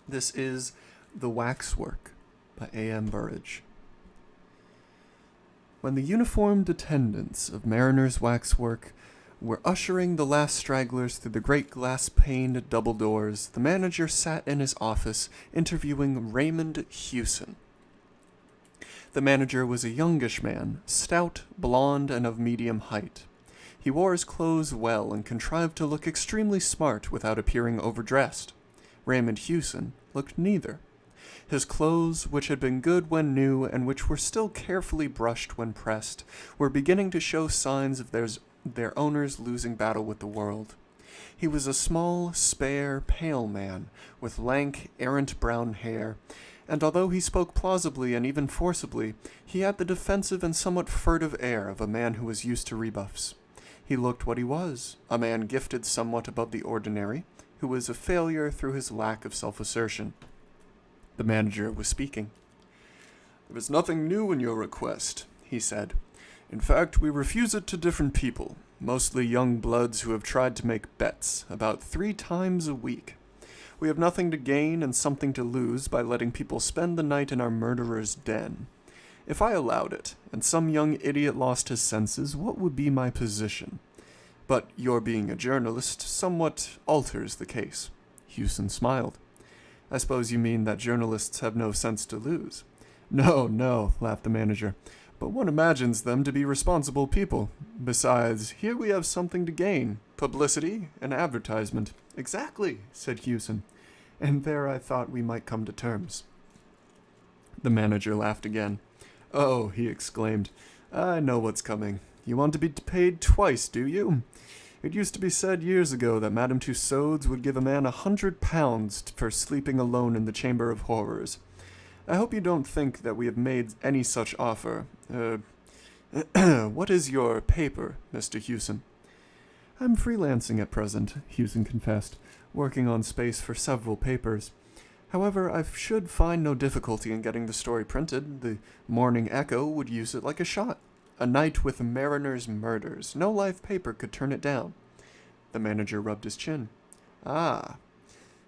This is The Waxwork by A.M. Burrage. When the uniformed attendants of Mariner's Waxwork were ushering the last stragglers through the great glass-paned double doors, the manager sat in his office interviewing Raymond Hewson. The manager was a youngish man, stout, blond, and of medium height. He wore his clothes well and contrived to look extremely smart without appearing overdressed. Raymond Hewson looked neither. His clothes, which had been good when new and which were still carefully brushed when pressed, were beginning to show signs of their owner's losing battle with the world. He was a small, spare, pale man, with lank, errant brown hair, and although he spoke plausibly and even forcibly, he had the defensive and somewhat furtive air of a man who was used to rebuffs. He looked what he was, a man gifted somewhat above the ordinary, who was a failure through his lack of self-assertion. The manager was speaking. "There is nothing new in your request," he said. "In fact, we refuse it to different people, mostly young bloods who have tried to make bets, about 3 times a week. We have nothing to gain and something to lose by letting people spend the night in our murderer's den. If I allowed it, and some young idiot lost his senses, what would be my position? But your being a journalist somewhat alters the case." Hewson smiled. "I suppose you mean that journalists have no sense to lose." No, laughed the manager. "But one imagines them to be responsible people. Besides, here we have something to gain. Publicity and advertisement." "Exactly," said Hewson. "And there I thought we might come to terms." The manager laughed again. "Oh," he exclaimed, "I know what's coming. You want to be paid twice, do you? It used to be said years ago that Madame Tussauds would give a man £100 for sleeping alone in the Chamber of Horrors. I hope you don't think that we have made any such offer. What is your paper, Mr. Hewson?" "I'm freelancing at present," Hewson confessed, "working on space for several papers. However, I should find no difficulty in getting the story printed. The Morning Echo would use it like a shot. A night with Mariner's murders. No live paper could turn it down." The manager rubbed his chin. "Ah.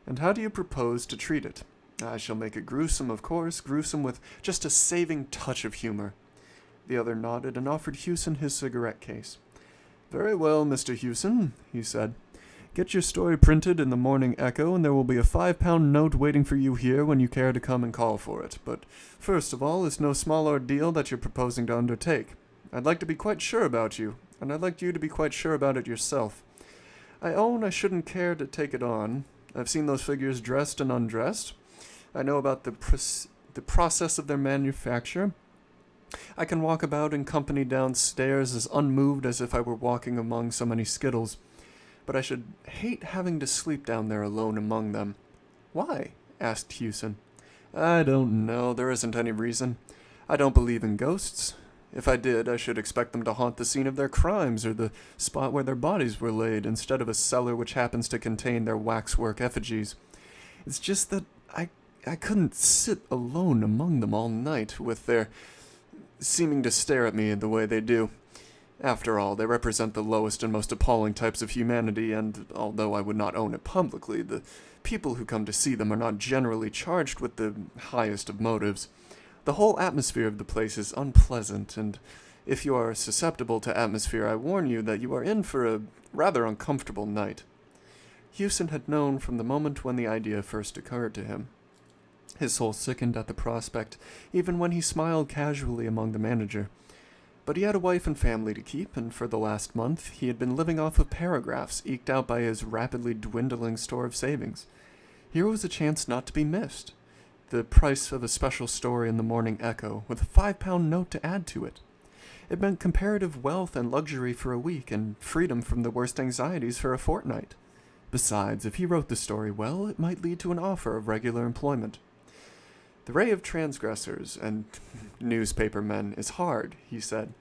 And how do you propose to treat it?" "I shall make it gruesome, of course, gruesome with just a saving touch of humor." The other nodded and offered Hewson his cigarette case. "Very well, Mr. Hewson," he said. "Get your story printed in the Morning Echo, and there will be a £5 note waiting for you here when you care to come and call for it. But first of all, it's no small ordeal that you're proposing to undertake. I'd like to be quite sure about you, and I'd like you to be quite sure about it yourself. I own I shouldn't care to take it on. I've seen those figures dressed and undressed. I know about the process of their manufacture. I can walk about in company downstairs as unmoved as if I were walking among so many skittles. But I should hate having to sleep down there alone among them." "Why?" asked Hewson. "I don't know. There isn't any reason. I don't believe in ghosts. If I did, I should expect them to haunt the scene of their crimes or the spot where their bodies were laid, instead of a cellar which happens to contain their waxwork effigies. It's just that I couldn't sit alone among them all night, with their seeming to stare at me the way they do. After all, they represent the lowest and most appalling types of humanity, and although I would not own it publicly, the people who come to see them are not generally charged with the highest of motives. The whole atmosphere of the place is unpleasant, and if you are susceptible to atmosphere, I warn you that you are in for a rather uncomfortable night." Hewson had known from the moment when the idea first occurred to him. His soul sickened at the prospect, even when he smiled casually among the manager. But he had a wife and family to keep, and for the last month he had been living off of paragraphs eked out by his rapidly dwindling store of savings. Here was a chance not to be missed. The price of a special story in the Morning Echo, with a £5 note to add to it. It meant comparative wealth and luxury for a week, and freedom from the worst anxieties for a fortnight. Besides, if he wrote the story well, it might lead to an offer of regular employment. "The ray of transgressors and newspaper men is hard," he said.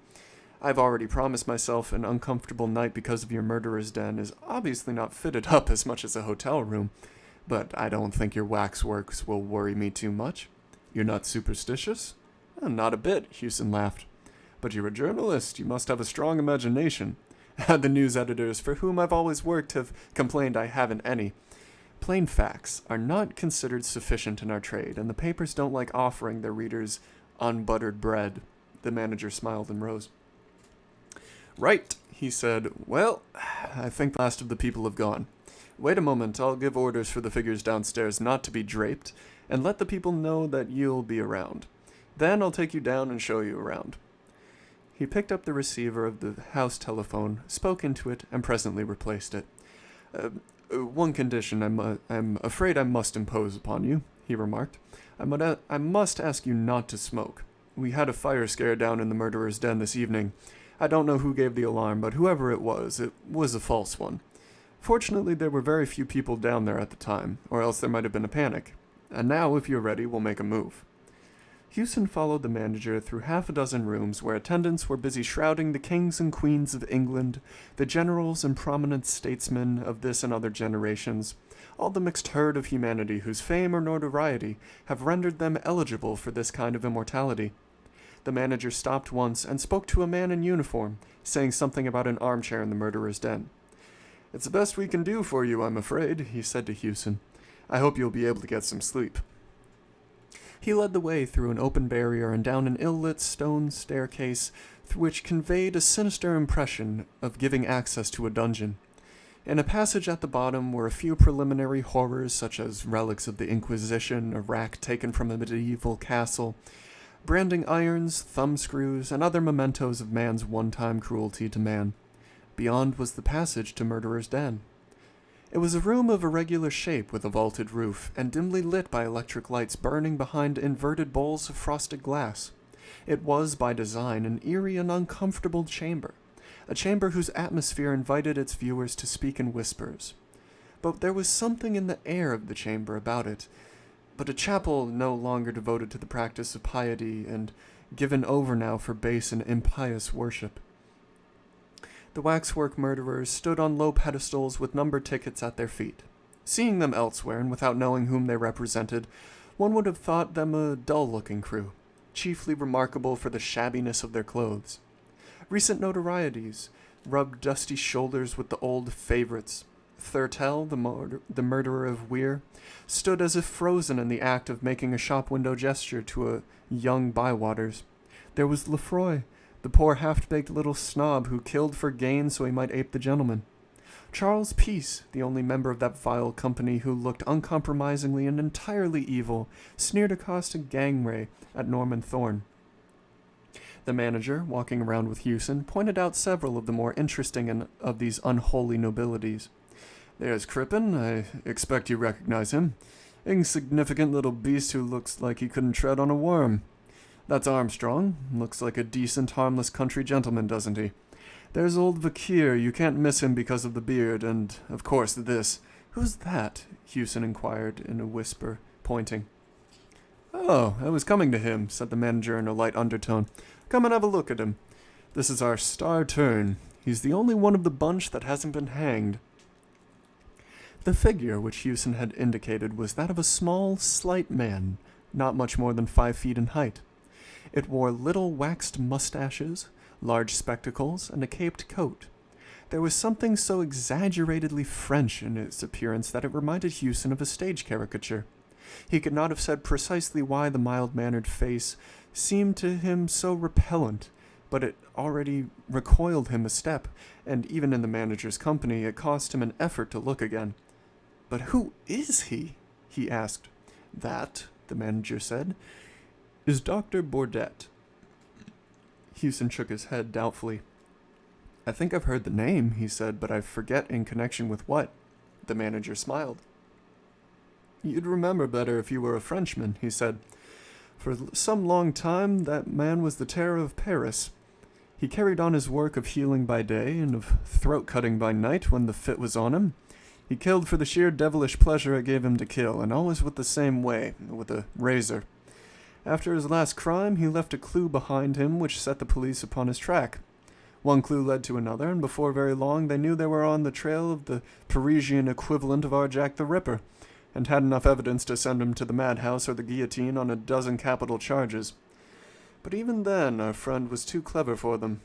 "I've already promised myself an uncomfortable night because of your murderer's den is obviously not fitted up as much as a hotel room, but I don't think your waxworks will worry me too much." "You're not superstitious?" "Not a bit," Hewson laughed. "But you're a journalist. You must have a strong imagination. The news editors for whom I've always worked have complained I haven't any. Plain facts are not considered sufficient in our trade, and the papers don't like offering their readers unbuttered bread. The manager smiled and rose. Right, he said. Well, I think the last of the people have gone. Wait a moment, I'll give orders for the figures downstairs not to be draped, and let the people know that you'll be around. Then I'll take you down and show you around. He picked up the receiver of the house telephone, spoke into it, and presently replaced it. One condition I'm afraid I must impose upon you, he remarked. I must ask you not to smoke. We had a fire scare down in the murderer's den this evening. I don't know who gave the alarm, but whoever it was a false one. Fortunately, there were very few people down there at the time, or else there might have been a panic. And now, if you're ready, we'll make a move. Hewson followed the manager through half a dozen rooms where attendants were busy shrouding the kings and queens of England, the generals and prominent statesmen of this and other generations, all the mixed herd of humanity whose fame or notoriety have rendered them eligible for this kind of immortality. The manager stopped once and spoke to a man in uniform, saying something about an armchair in the murderer's den. It's the best we can do for you, I'm afraid, he said to Hewson. I hope you'll be able to get some sleep. He led the way through an open barrier and down an ill-lit stone staircase which conveyed a sinister impression of giving access to a dungeon. In a passage at the bottom were a few preliminary horrors such as relics of the Inquisition, a rack taken from a medieval castle, branding irons, thumbscrews, and other mementos of man's one-time cruelty to man. Beyond was the passage to Murderer's Den. It was a room of irregular shape with a vaulted roof, and dimly lit by electric lights burning behind inverted bowls of frosted glass. It was, by design, an eerie and uncomfortable chamber, a chamber whose atmosphere invited its viewers to speak in whispers. But there was something in the air of the chamber about it, but a chapel no longer devoted to the practice of piety and given over now for base and impious worship. The Waxwork murderers stood on low pedestals with numbered tickets at their feet. Seeing them elsewhere, and without knowing whom they represented, one would have thought them a dull-looking crew, chiefly remarkable for the shabbiness of their clothes. Recent notorieties rubbed dusty shoulders with the old favorites. Thurtell, the murderer of Weir, stood as if frozen in the act of making a shop window gesture to a young Bywaters. There was Lefroy, the poor half-baked little snob who killed for gain so he might ape the gentleman. Charles Peace, the only member of that vile company who looked uncompromisingly and entirely evil, sneered a caustic gangway at Norman Thorne. The manager, walking around with Hewson, pointed out several of the more interesting of these unholy nobilities. There's Crippen, I expect you recognize him. Insignificant little beast who looks like he couldn't tread on a worm. That's Armstrong. Looks like a decent, harmless country gentleman, doesn't he? There's old Vakir, you can't miss him because of the beard, and, of course, this. Who's that? Hewson inquired in a whisper, pointing. Oh, I was coming to him, said the manager in a light undertone. Come and have a look at him. This is our star turn. He's the only one of the bunch that hasn't been hanged. The figure which Hewson had indicated was that of a small, slight man, not much more than 5 feet in height. It wore little waxed mustaches, large spectacles, and a caped coat. There was something so exaggeratedly French in its appearance that it reminded Hewson of a stage caricature. He could not have said precisely why the mild-mannered face seemed to him so repellent, but it already recoiled him a step, and even in the manager's company it cost him an effort to look again. "But who is he?" he asked. "That," the manager said, "is Dr. Bourdette." Hewson shook his head doubtfully. "I think I've heard the name," he said, "but I forget in connection with what." The manager smiled. "You'd remember better if you were a Frenchman," he said. "For some long time that man was the terror of Paris. He carried on his work of healing by day and of throat-cutting by night when the fit was on him. He killed for the sheer devilish pleasure it gave him to kill, and always with the same way, with a razor. After his last crime, he left a clue behind him which set the police upon his track. One clue led to another, and before very long they knew they were on the trail of the Parisian equivalent of our Jack the Ripper, and had enough evidence to send him to the madhouse or the guillotine on a dozen capital charges. But even then, our friend was too clever for them.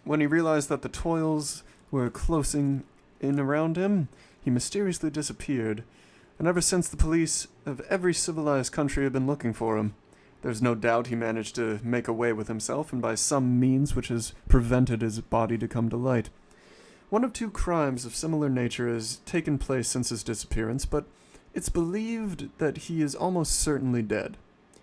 When he realized that the toils were closing in around him, he mysteriously disappeared, and ever since the police of every civilized country have been looking for him. There's no doubt he managed to make away with himself, and by some means which has prevented his body to come to light. One of two crimes of similar nature has taken place since his disappearance, but it's believed that he is almost certainly dead.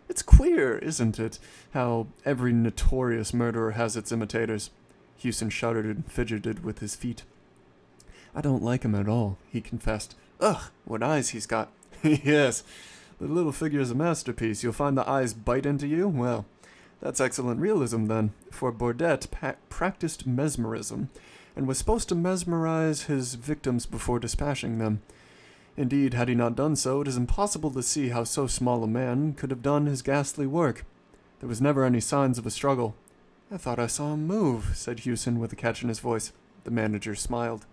It's queer, isn't it, how every notorious murderer has its imitators? Houston shuddered and fidgeted with his feet. I don't like him at all, he confessed. Ugh, what eyes he's got. Yes, the little figure is a masterpiece. You'll find the eyes bite into you? Well, that's excellent realism, then, for Bourdet practiced mesmerism, and was supposed to mesmerize his victims before dispatching them. Indeed, had he not done so, it is impossible to see how so small a man could have done his ghastly work. There was never any signs of a struggle. I thought I saw him move, said Hewson with a catch in his voice. The manager smiled.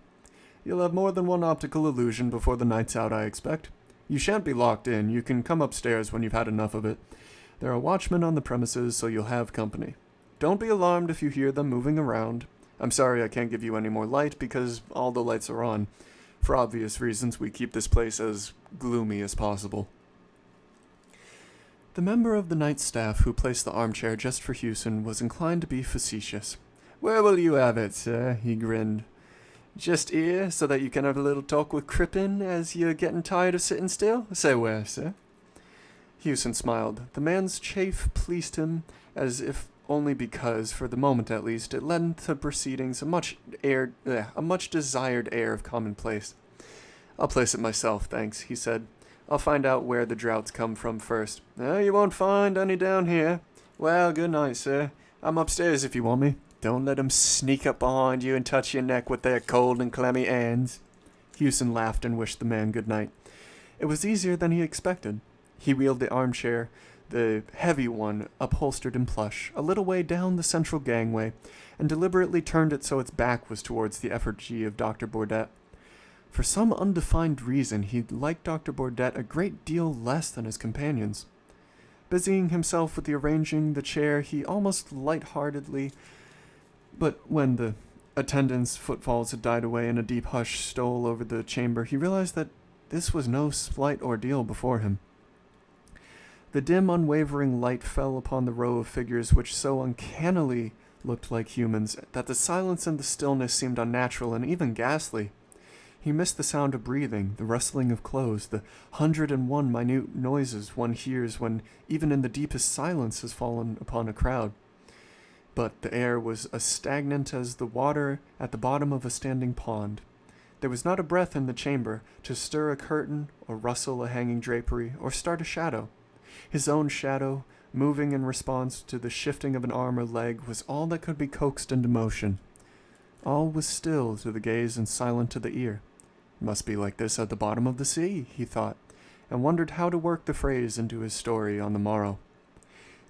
You'll have more than one optical illusion before the night's out, I expect. You shan't be locked in. You can come upstairs when you've had enough of it. There are watchmen on the premises, so you'll have company. Don't be alarmed if you hear them moving around. I'm sorry I can't give you any more light because all the lights are on. For obvious reasons, we keep this place as gloomy as possible. The member of the night staff who placed the armchair just for Hewson was inclined to be facetious. Where will you have it, sir? He grinned. Just here, so that you can have a little talk with Crippen as you're getting tired of sitting still? Say where, sir? Hewson smiled. The man's chaff pleased him, as if only because, for the moment at least, it lent the proceedings a much desired air of commonplace. I'll place it myself, thanks, he said. I'll find out where the draughts come from first. You won't find any down here. Well, good night, sir. I'm upstairs if you want me. Don't let 'em sneak up behind you and touch your neck with their cold and clammy hands. Hewson laughed and wished the man good night. It was easier than he expected. He wheeled the armchair, the heavy one upholstered in plush, a little way down the central gangway, and deliberately turned it so its back was towards the effigy of Dr. Bourdet. For some undefined reason, he liked Dr. Bourdet a great deal less than his companions. Busying himself with arranging the chair, he almost light-heartedly, but when the attendant's footfalls had died away and a deep hush stole over the chamber, he realized that this was no slight ordeal before him. The dim, unwavering light fell upon the row of figures which so uncannily looked like humans that the silence and the stillness seemed unnatural and even ghastly. He missed the sound of breathing, the rustling of clothes, the 101 minute noises one hears when even in the deepest silence has fallen upon a crowd. But the air was as stagnant as the water at the bottom of a standing pond. There was not a breath in the chamber to stir a curtain or rustle a hanging drapery or start a shadow. His own shadow, moving in response to the shifting of an arm or leg, was all that could be coaxed into motion. All was still to the gaze and silent to the ear. It must be like this at the bottom of the sea, he thought, and wondered how to work the phrase into his story on the morrow.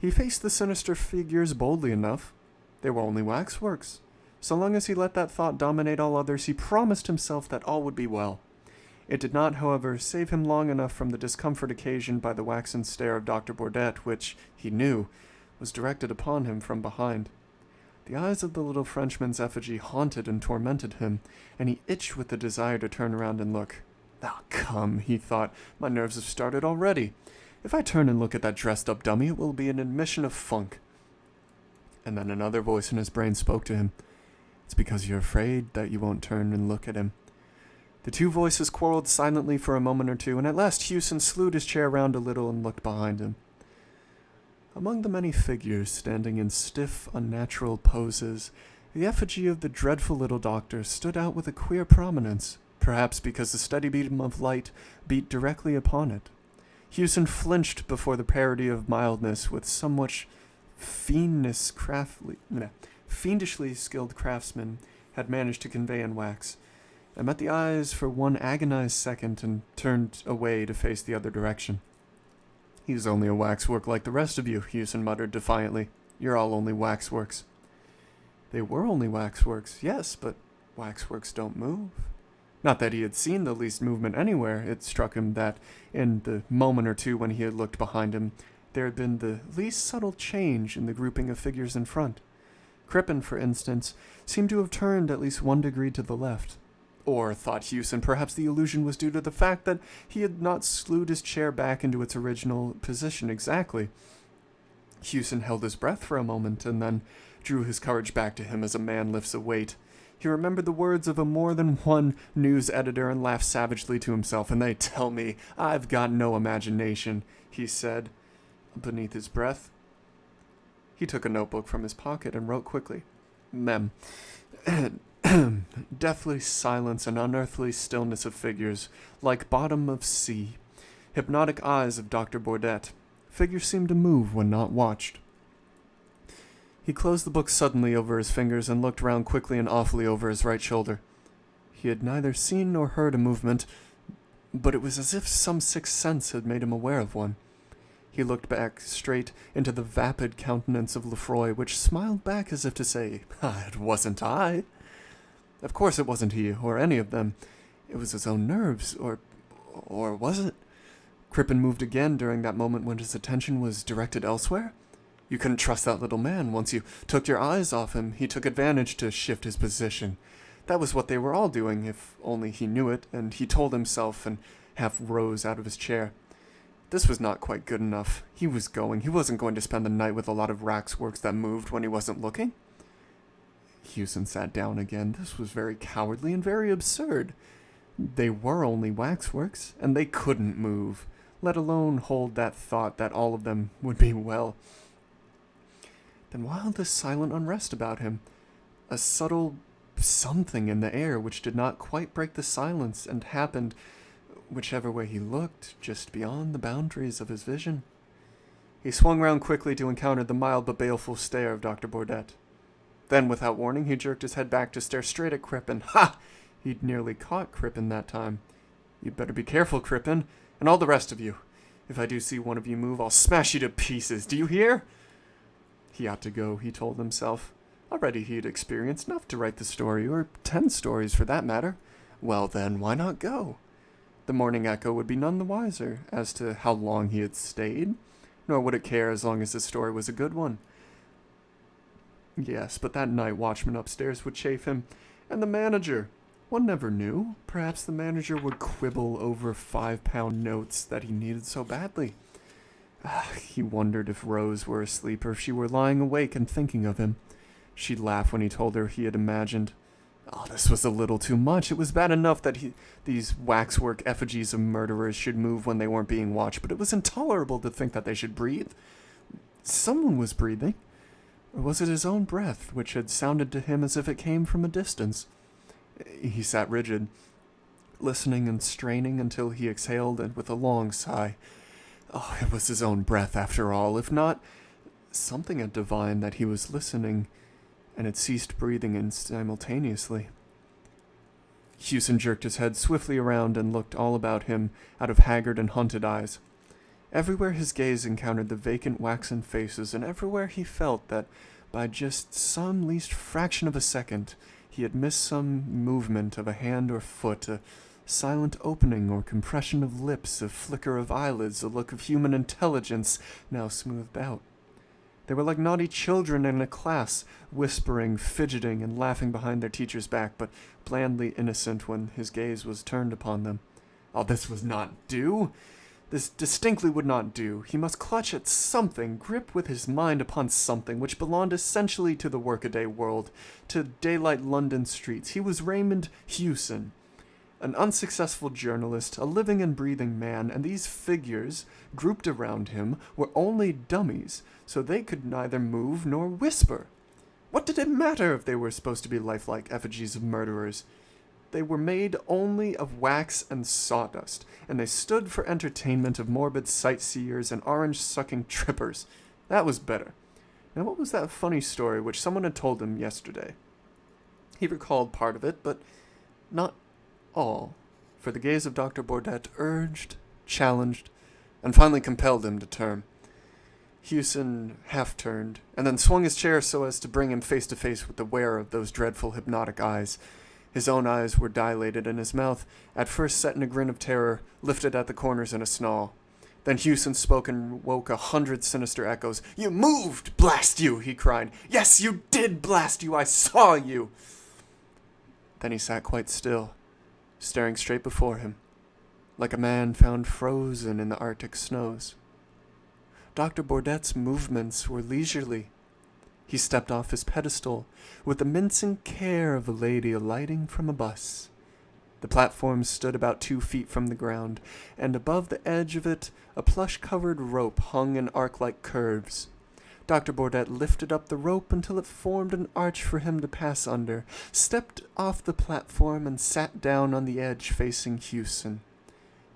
He faced the sinister figures boldly enough. They were only waxworks. So long as he let that thought dominate all others, he promised himself that all would be well. It did not, however, save him long enough from the discomfort occasioned by the waxen stare of Dr. Bourdet, which, he knew, was directed upon him from behind. The eyes of the little Frenchman's effigy haunted and tormented him, and he itched with the desire to turn around and look. "Ah, come," he thought, "my nerves have started already. If I turn and look at that dressed-up dummy, it will be an admission of funk." And then another voice in his brain spoke to him. "It's because you're afraid that you won't turn and look at him." The two voices quarreled silently for a moment or two, and at last Hewson slewed his chair round a little and looked behind him. Among the many figures standing in stiff, unnatural poses, the effigy of the dreadful little doctor stood out with a queer prominence, perhaps because the steady beam of light beat directly upon it. Hewson flinched before the parody of mildness with somewhat fiendishly skilled craftsmen had managed to convey in wax, and met the eyes for one agonized second and turned away to face the other direction. "He's only a waxwork like the rest of you," Hewson muttered defiantly. "You're all only waxworks." They were only waxworks, yes, but waxworks don't move. Not that he had seen the least movement anywhere. It struck him that, in the moment or two when he had looked behind him, there had been the least subtle change in the grouping of figures in front. Crippen, for instance, seemed to have turned at least 1 degree to the left. Or, thought Hewson, perhaps the illusion was due to the fact that he had not slewed his chair back into its original position exactly. Hewson held his breath for a moment and then drew his courage back to him as a man lifts a weight. He remembered the words of a more than one news editor and laughed savagely to himself. "And they tell me I've got no imagination," he said beneath his breath. He took a notebook from his pocket and wrote quickly, "Mem. Deathly silence and unearthly stillness of figures, like bottom of sea. Hypnotic eyes of Dr. Bordet. Figures seem to move when not watched." He closed the book suddenly over his fingers and looked round quickly and awfully over his right shoulder. He had neither seen nor heard a movement, but it was as if some sixth sense had made him aware of one. He looked back straight into the vapid countenance of Lefroy, which smiled back as if to say, "It wasn't I." Of course it wasn't he, or any of them. It was his own nerves, or was it? Crippen moved again during that moment when his attention was directed elsewhere. You couldn't trust that little man. Once you took your eyes off him, he took advantage to shift his position. That was what they were all doing, if only he knew it, and he told himself and half rose out of his chair. This was not quite good enough. He wasn't going to spend the night with a lot of Waxworks that moved when he wasn't looking. Hewson sat down again. This was very cowardly and very absurd. They were only Waxworks, and they couldn't move, let alone hold that thought that all of them would be well. Then why all this silent unrest about him? A subtle something in the air which did not quite break the silence and happened, whichever way he looked, just beyond the boundaries of his vision. He swung round quickly to encounter the mild but baleful stare of Dr. Bordet. Then, without warning, he jerked his head back to stare straight at Crippen. Ha! He'd nearly caught Crippen that time. "You'd better be careful, Crippen, and all the rest of you. If I do see one of you move, I'll smash you to pieces. Do you hear?" He ought to go, he told himself. Already he had experienced enough to write the story, or 10 stories for that matter. Well then, why not go? The Morning Echo would be none the wiser as to how long he had stayed, nor would it care as long as the story was a good one. Yes, but that night watchman upstairs would chafe him, and the manager. One never knew. Perhaps the manager would quibble over 5-pound notes that he needed so badly. He wondered if Rose were asleep or if she were lying awake and thinking of him. She'd laugh when he told her he had imagined. This was a little too much. It was bad enough that these waxwork effigies of murderers should move when they weren't being watched, but it was intolerable to think that they should breathe. Someone was breathing. Or was it his own breath, which had sounded to him as if it came from a distance? He sat rigid, listening and straining until he exhaled and with a long sigh. It was his own breath after all. If not, something had divined that he was listening and had ceased breathing simultaneously. Hewson jerked his head swiftly around and looked all about him out of haggard and hunted eyes. Everywhere his gaze encountered the vacant waxen faces, and everywhere he felt that by just some least fraction of a second he had missed some movement of a hand or foot, a silent opening or compression of lips, a flicker of eyelids, a look of human intelligence now smoothed out. They were like naughty children in a class, whispering, fidgeting, and laughing behind their teacher's back, but blandly innocent when his gaze was turned upon them. This was not due. This distinctly would not do. He must clutch at something, grip with his mind upon something which belonged essentially to the workaday world, to daylight London streets. He was Raymond Hewson, an unsuccessful journalist, a living and breathing man, and these figures, grouped around him, were only dummies, so they could neither move nor whisper. What did it matter if they were supposed to be lifelike effigies of murderers? They were made only of wax and sawdust, and they stood for entertainment of morbid sightseers and orange-sucking trippers. That was better. Now what was that funny story which someone had told him yesterday? He recalled part of it, but not all, for the gaze of Dr. Bordet urged, challenged, and finally compelled him to turn. Hewson half-turned, and then swung his chair so as to bring him face to face with the wearer of those dreadful hypnotic eyes. His own eyes were dilated, and his mouth, at first set in a grin of terror, lifted at the corners in a snarl. Then Hewson spoke and woke 100 sinister echoes. "You moved, blast you!" he cried. "Yes, you did, blast you! I saw you!" Then he sat quite still, staring straight before him, like a man found frozen in the Arctic snows. Dr. Bourdette's movements were leisurely. He stepped off his pedestal with the mincing care of a lady alighting from a bus. The platform stood about 2 feet from the ground, and above the edge of it a plush-covered rope hung in arc-like curves. Dr. Bourdette lifted up the rope until it formed an arch for him to pass under, stepped off the platform, and sat down on the edge facing Hewson.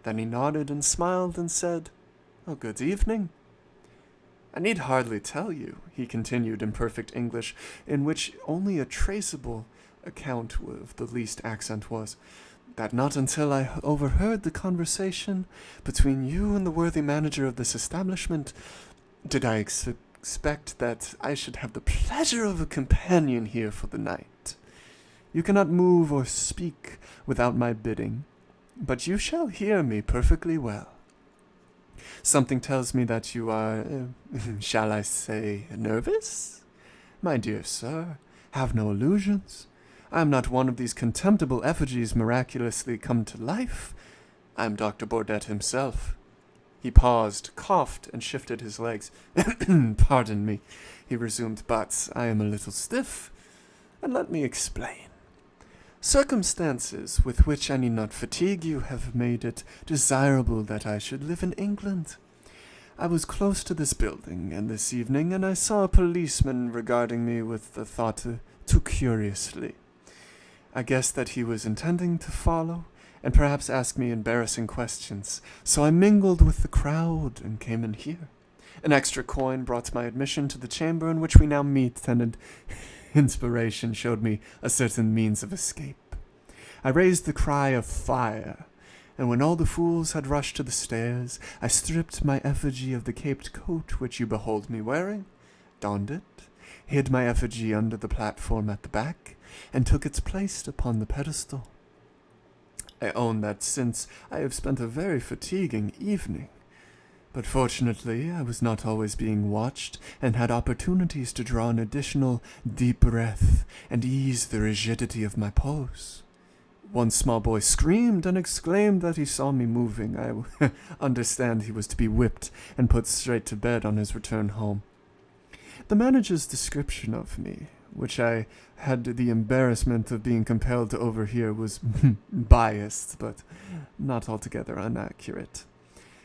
Then he nodded and smiled and said, "Oh, good evening." "I need hardly tell you," he continued in perfect English, in which only a traceable account of the least accent was, "that not until I overheard the conversation between you and the worthy manager of this establishment did I expect that I should have the pleasure of a companion here for the night. You cannot move or speak without my bidding, but you shall hear me perfectly well. Something tells me that you are, shall I say, nervous? My dear sir, have no illusions. I am not one of these contemptible effigies miraculously come to life. I am Dr. Bourdette himself." He paused, coughed, and shifted his legs. "Pardon me," he resumed, "but I am a little stiff, and let me explain. Circumstances with which I need not fatigue you have made it desirable that I should live in England. I was close to this building and this evening, and I saw a policeman regarding me with the thought too curiously. I guessed that he was intending to follow, and perhaps ask me embarrassing questions, so I mingled with the crowd and came in here. An extra coin brought my admission to the chamber in which we now meet, and inspiration showed me a certain means of escape. I raised the cry of fire, and when all the fools had rushed to the stairs, I stripped my effigy of the caped coat which you behold me wearing, donned it, hid my effigy under the platform at the back, and took its place upon the pedestal. I own that since I have spent a very fatiguing evening, but fortunately I was not always being watched, and had opportunities to draw an additional deep breath and ease the rigidity of my pose. One small boy screamed and exclaimed that he saw me moving. I understand he was to be whipped and put straight to bed on his return home. The manager's description of me, which I had the embarrassment of being compelled to overhear, was biased, but not altogether inaccurate.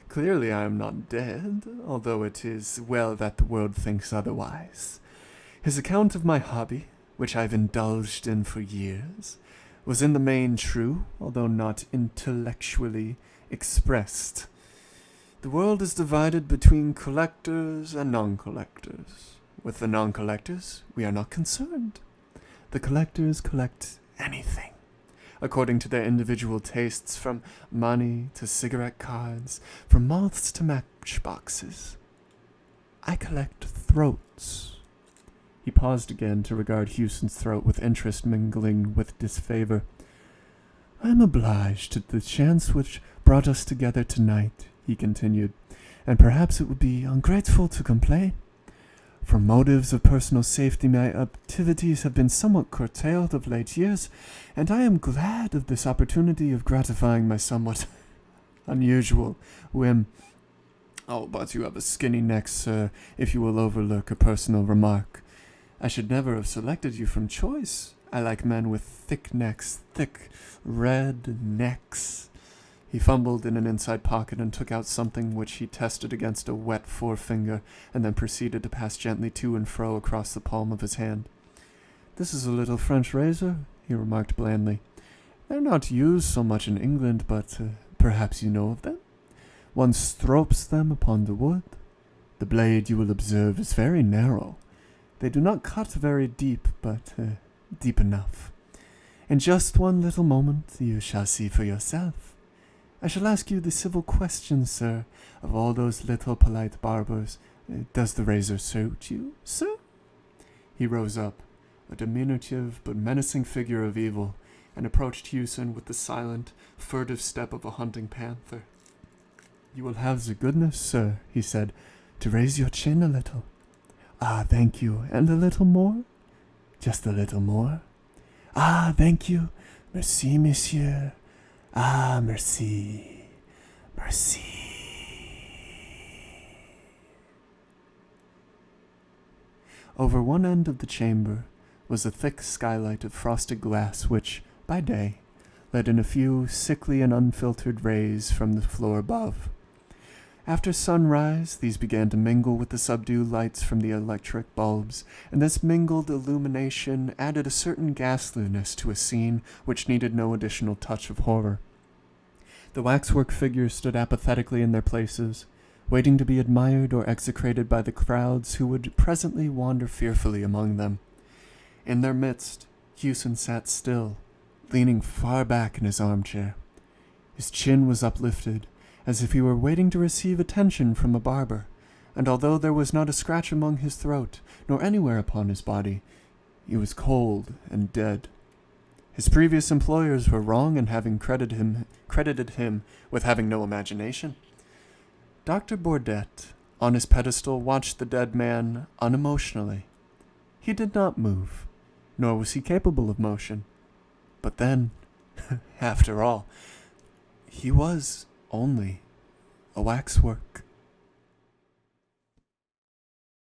Clearly I am not dead, although it is well that the world thinks otherwise. His account of my hobby, which I've indulged in for years, was in the main true, although not intellectually expressed. The world is divided between collectors and non-collectors. With the non-collectors, we are not concerned. The collectors collect anything, according to their individual tastes, from money to cigarette cards, from moths to matchboxes. I collect throats. He paused again to regard Hewson's throat with interest mingling with disfavor. I am obliged to the chance which brought us together tonight, he continued, and perhaps it would be ungrateful to complain. For motives of personal safety, my activities have been somewhat curtailed of late years, and I am glad of this opportunity of gratifying my somewhat unusual whim. Oh, but you have a skinny neck, sir, if you will overlook a personal remark. I should never have selected you from choice. I like men with thick necks, thick, red necks. He fumbled in an inside pocket and took out something which he tested against a wet forefinger, and then proceeded to pass gently to and fro across the palm of his hand. This is a little French razor, he remarked blandly. They're not used so much in England, but perhaps you know of them? One stropes them upon the wood. The blade, you will observe, is very narrow. They do not cut very deep, but deep enough. In just one little moment you shall see for yourself. I shall ask you the civil question, sir, of all those little polite barbers. Does the razor suit you, sir? He rose up, a diminutive but menacing figure of evil, and approached Hewson with the silent, furtive step of a hunting panther. You will have the goodness, sir, he said, to raise your chin a little. Ah, thank you, and a little more? Just a little more? Ah, thank you. Merci, monsieur. Ah, merci. Merci. Over one end of the chamber was a thick skylight of frosted glass which, by day, let in a few sickly and unfiltered rays from the floor above. After sunrise, these began to mingle with the subdued lights from the electric bulbs, and this mingled illumination added a certain ghastliness to a scene which needed no additional touch of horror. The waxwork figures stood apathetically in their places, waiting to be admired or execrated by the crowds who would presently wander fearfully among them. In their midst, Hewson sat still, leaning far back in his armchair. His chin was uplifted, as if he were waiting to receive attention from a barber, and although there was not a scratch among his throat, nor anywhere upon his body, he was cold and dead. His previous employers were wrong in having credited him with having no imagination. Dr. Bourdette, on his pedestal, watched the dead man unemotionally. He did not move, nor was he capable of motion. But then, after all, he was only a waxwork.